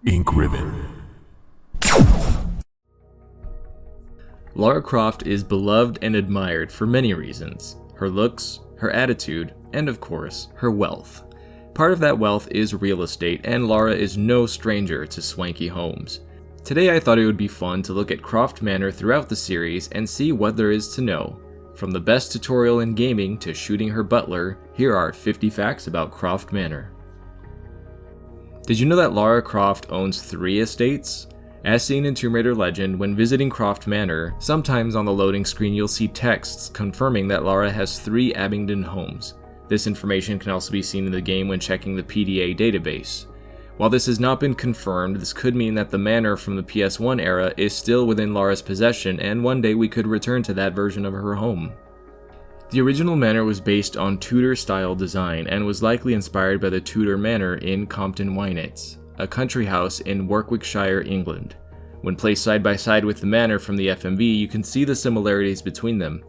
Ink ribbon. Lara Croft is beloved and admired for many reasons: her looks, her attitude, and of course, her wealth. Part of that wealth is real estate, and Lara is no stranger to swanky homes. Today I thought it would be fun to look at Croft Manor throughout the series and see what there is to know. From the best tutorial in gaming to shooting her butler, here are 50 facts about Croft Manor. Did you know that Lara Croft owns 3 estates? As seen in Tomb Raider Legend, when visiting Croft Manor, sometimes on the loading screen you'll see texts confirming that Lara has 3 Abingdon homes. This information can also be seen in the game when checking the PDA database. While this has not been confirmed, this could mean that the manor from the PS1 era is still within Lara's possession, and one day we could return to that version of her home. The original manor was based on Tudor-style design and was likely inspired by the Tudor Manor in Compton Wynyates, a country house in Warwickshire, England. When placed side by side with the manor from the FMV, you can see the similarities between them.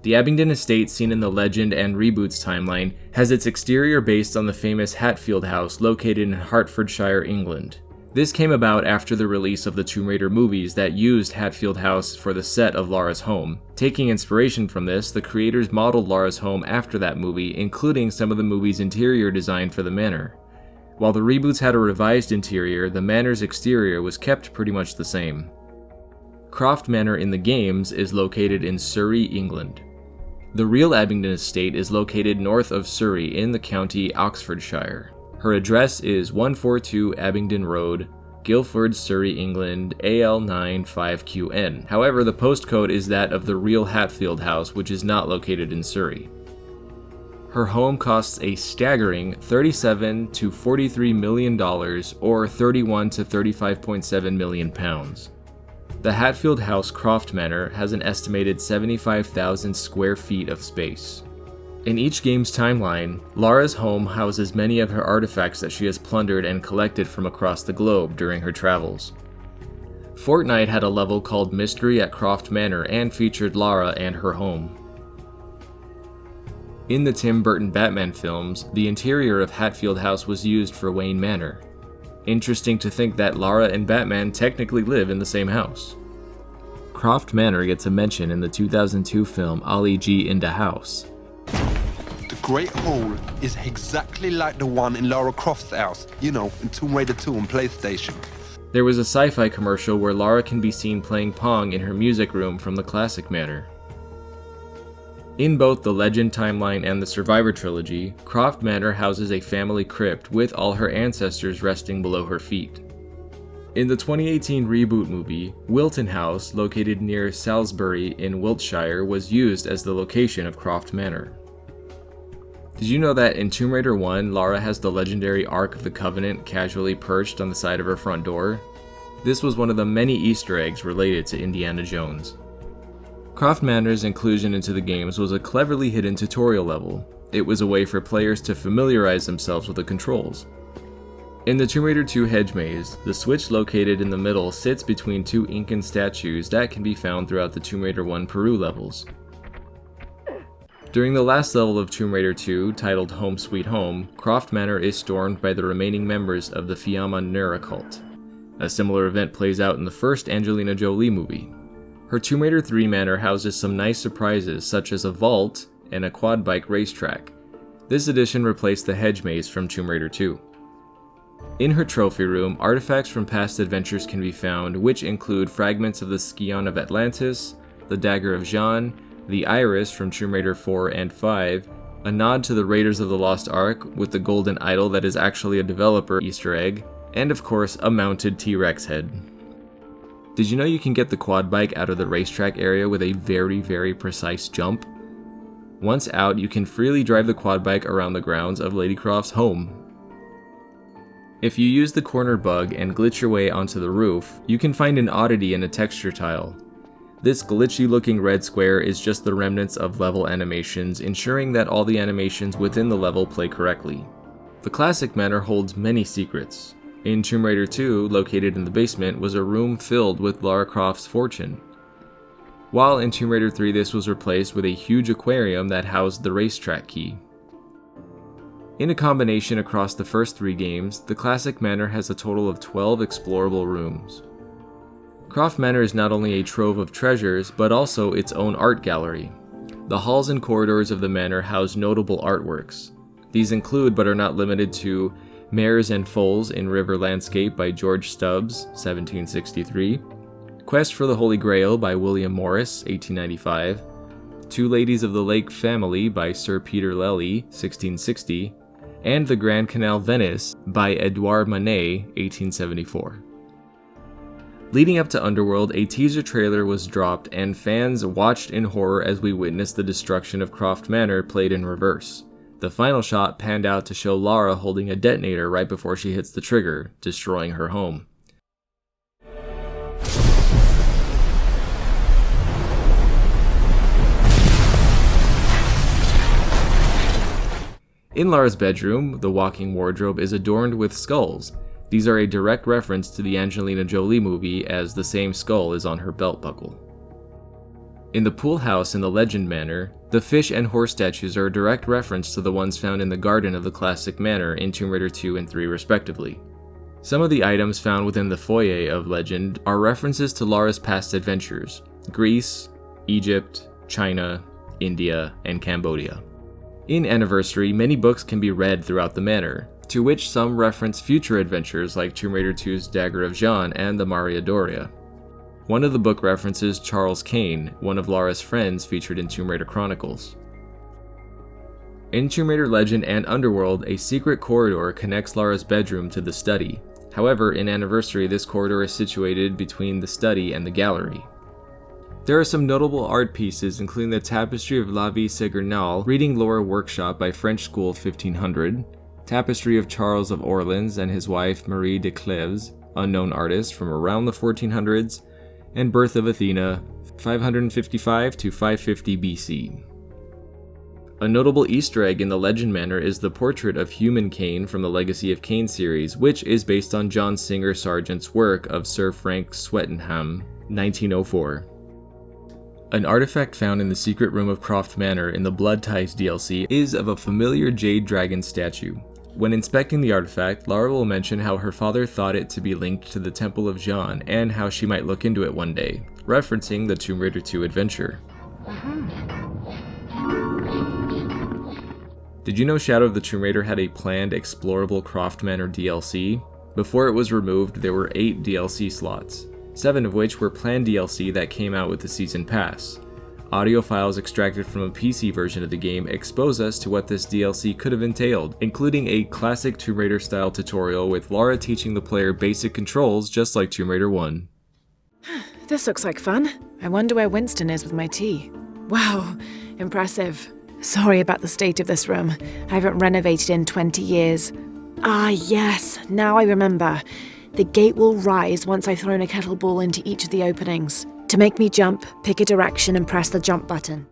The Abingdon estate seen in the Legend and Reboots timeline has its exterior based on the famous Hatfield House located in Hertfordshire, England. This came about after the release of the Tomb Raider movies that used Hatfield House for the set of Lara's home. Taking inspiration from this, the creators modeled Lara's home after that movie, including some of the movie's interior design for the manor. While the reboots had a revised interior, the manor's exterior was kept pretty much the same. Croft Manor in the games is located in Surrey, England. The real Abingdon estate is located north of Surrey in the county Oxfordshire. Her address is 142 Abingdon Road, Guildford, Surrey, England, AL9 5QN. However, the postcode is that of the real Hatfield House, which is not located in Surrey. Her home costs a staggering $37 to $43 million, or 31 to 35.7 million pounds. The Hatfield House Croft Manor has an estimated 75,000 square feet of space. In each game's timeline, Lara's home houses many of her artifacts that she has plundered and collected from across the globe during her travels. Fortnite had a level called Mystery at Croft Manor and featured Lara and her home. In the Tim Burton Batman films, the interior of Hatfield House was used for Wayne Manor. Interesting to think that Lara and Batman technically live in the same house. Croft Manor gets a mention in the 2002 film Ali G in the House. The Great Hall is exactly like the one in Lara Croft's house, you know, in Tomb Raider 2 on PlayStation. There was a sci-fi commercial where Lara can be seen playing Pong in her music room from the classic manor. In both the Legend timeline and the Survivor trilogy, Croft Manor houses a family crypt with all her ancestors resting below her feet. In the 2018 reboot movie, Wilton House, located near Salisbury in Wiltshire, was used as the location of Croft Manor. Did you know that in Tomb Raider 1, Lara has the legendary Ark of the Covenant casually perched on the side of her front door? This was one of the many Easter eggs related to Indiana Jones. Croft Manor's inclusion into the games was a cleverly hidden tutorial level. It was a way for players to familiarize themselves with the controls. In the Tomb Raider 2 hedge maze, the switch located in the middle sits between 2 Incan statues that can be found throughout the Tomb Raider 1 Peru levels. During the last level of Tomb Raider 2, titled Home Sweet Home, Croft Manor is stormed by the remaining members of the Fiamma Nera cult. A similar event plays out in the first Angelina Jolie movie. Her Tomb Raider 3 manor houses some nice surprises such as a vault and a quad bike racetrack. This edition replaced the hedge maze from Tomb Raider 2. In her trophy room, artifacts from past adventures can be found, which include fragments of the Scion of Atlantis, the Dagger of Jean, the Iris from Tomb Raider 4 and 5, a nod to the Raiders of the Lost Ark with the golden idol that is actually a developer Easter egg, and of course a mounted T-Rex head. Did you know you can get the quad bike out of the racetrack area with a very precise jump? Once out, you can freely drive the quad bike around the grounds of Lady Croft's home. If you use the corner bug and glitch your way onto the roof, you can find an oddity in a texture tile. This glitchy looking red square is just the remnants of level animations, ensuring that all the animations within the level play correctly. The classic manor holds many secrets. In Tomb Raider 2, located in the basement, was a room filled with Lara Croft's fortune. While in Tomb Raider 3 this was replaced with a huge aquarium that housed the racetrack key. In a combination across the first 3 games, the classic manor has a total of 12 explorable rooms. Croft Manor is not only a trove of treasures, but also its own art gallery. The halls and corridors of the manor house notable artworks. These include, but are not limited to, Mares and Foals in River Landscape by George Stubbs, 1763, Quest for the Holy Grail by William Morris, 1895, Two Ladies of the Lake Family by Sir Peter Lely, 1660, and The Grand Canal Venice by Edouard Manet, 1874. Leading up to Underworld, a teaser trailer was dropped and fans watched in horror as we witnessed the destruction of Croft Manor played in reverse. The final shot panned out to show Lara holding a detonator right before she hits the trigger, destroying her home. In Lara's bedroom, the walking wardrobe is adorned with skulls. These are a direct reference to the Angelina Jolie movie, as the same skull is on her belt buckle. In the pool house in the Legend Manor, the fish and horse statues are a direct reference to the ones found in the garden of the classic manor in Tomb Raider 2 and 3 respectively. Some of the items found within the foyer of Legend are references to Lara's past adventures: Greece, Egypt, China, India, and Cambodia. In Anniversary, many books can be read throughout the manor, to which some reference future adventures like Tomb Raider 2's Dagger of Jean and the Maria Doria. One of the book references Charles Kane, one of Lara's friends featured in Tomb Raider Chronicles. In Tomb Raider Legend and Underworld, a secret corridor connects Lara's bedroom to the study. However, in Anniversary, this corridor is situated between the study and the gallery. There are some notable art pieces, including the Tapestry of La Vie Ségernal, Reading Lore Workshop by French School 1500, Tapestry of Charles of Orleans and his wife Marie de Cleves, unknown artist from around the 1400s, and Birth of Athena, 555 to 550 BC. A notable Easter egg in the Legend Manor is the portrait of Human Cain from the Legacy of Cain series, which is based on John Singer Sargent's work of Sir Frank Swettenham, 1904. An artifact found in the secret room of Croft Manor in the Blood Ties DLC is of a familiar jade dragon statue. When inspecting the artifact, Lara will mention how her father thought it to be linked to the Temple of Jean and how she might look into it one day, referencing the Tomb Raider 2 adventure. Did you know Shadow of the Tomb Raider had a planned explorable Croft Manor DLC? Before it was removed, there were 8 DLC slots, 7 of which were planned DLC that came out with the Season Pass. Audio files extracted from a PC version of the game expose us to what this DLC could have entailed, including a classic Tomb Raider style tutorial with Lara teaching the player basic controls just like Tomb Raider 1. This looks like fun. I wonder where Winston is with my tea. Wow, impressive. Sorry about the state of this room. I haven't renovated in 20 years. Ah yes, now I remember. The gate will rise once I've thrown a kettle ball into each of the openings. To make me jump, pick a direction and press the jump button.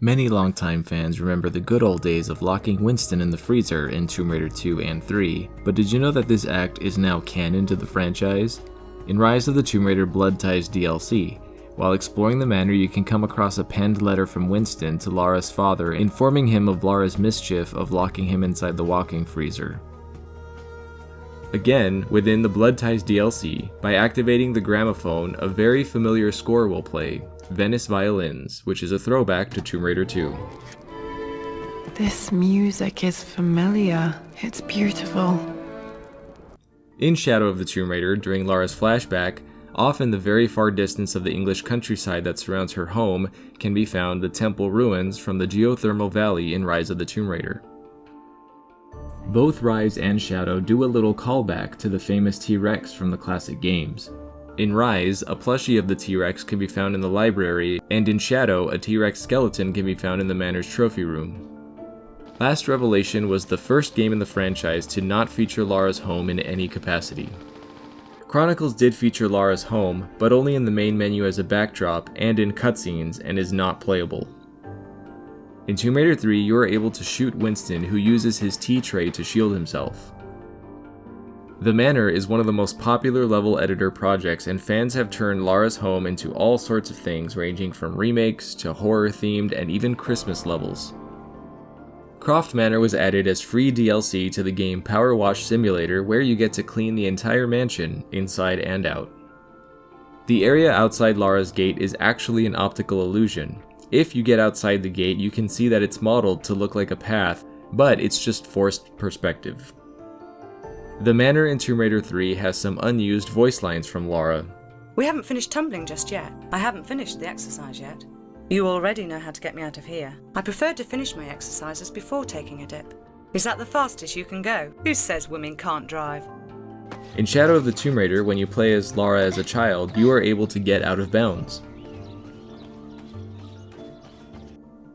Many longtime fans remember the good old days of locking Winston in the freezer in Tomb Raider 2 and 3, but did you know that this act is now canon to the franchise? In Rise of the Tomb Raider Blood Ties DLC, while exploring the manor you can come across a penned letter from Winston to Lara's father informing him of Lara's mischief of locking him inside the walking freezer. Again, within the Blood Ties DLC, by activating the gramophone, a very familiar score will play, Venice Violins, which is a throwback to Tomb Raider 2. This music is familiar. It's beautiful. In Shadow of the Tomb Raider, during Lara's flashback, off in the very far distance of the English countryside that surrounds her home can be found the temple ruins from the geothermal valley in Rise of the Tomb Raider. Both Rise and Shadow do a little callback to the famous T-Rex from the classic games. In Rise, a plushie of the T-Rex can be found in the library, and in Shadow, a T-Rex skeleton can be found in the manor's trophy room. Last Revelation was the first game in the franchise to not feature Lara's home in any capacity. Chronicles did feature Lara's home, but only in the main menu as a backdrop and in cutscenes, and is not playable. In Tomb Raider 3, you are able to shoot Winston, who uses his T-tray to shield himself. The Manor is one of the most popular level editor projects, and fans have turned Lara's home into all sorts of things, ranging from remakes to horror-themed and even Christmas levels. Croft Manor was added as free DLC to the game Power Wash Simulator, where you get to clean the entire mansion, inside and out. The area outside Lara's gate is actually an optical illusion. If you get outside the gate, you can see that it's modeled to look like a path, but it's just forced perspective. The manor in Tomb Raider 3 has some unused voice lines from Lara. We haven't finished tumbling just yet. I haven't finished the exercise yet. You already know how to get me out of here. I prefer to finish my exercises before taking a dip. Is that the fastest you can go? Who says women can't drive? In Shadow of the Tomb Raider, when you play as Lara as a child, you are able to get out of bounds.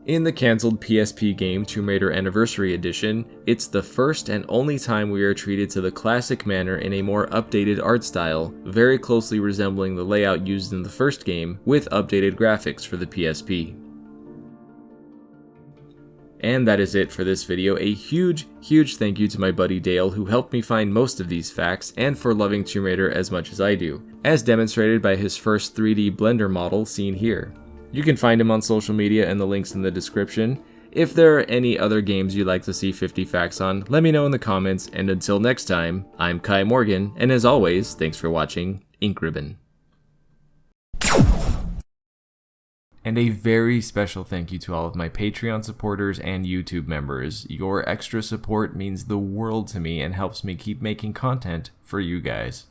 In the cancelled PSP game Tomb Raider Anniversary Edition, it's the first and only time we are treated to the classic manor in a more updated art style, very closely resembling the layout used in the first game, with updated graphics for the PSP. And that is it for this video. A huge thank you to my buddy Dale, who helped me find most of these facts, and for loving Tomb Raider as much as I do, as demonstrated by his first 3D Blender model seen here. You can find him on social media and the links in the description. If there are any other games you'd like to see 50 facts on, let me know in the comments, and until next time, I'm Kai Morgan, and as always, thanks for watching Ink Ribbon. And a very special thank you to all of my Patreon supporters and YouTube members. Your extra support means the world to me and helps me keep making content for you guys.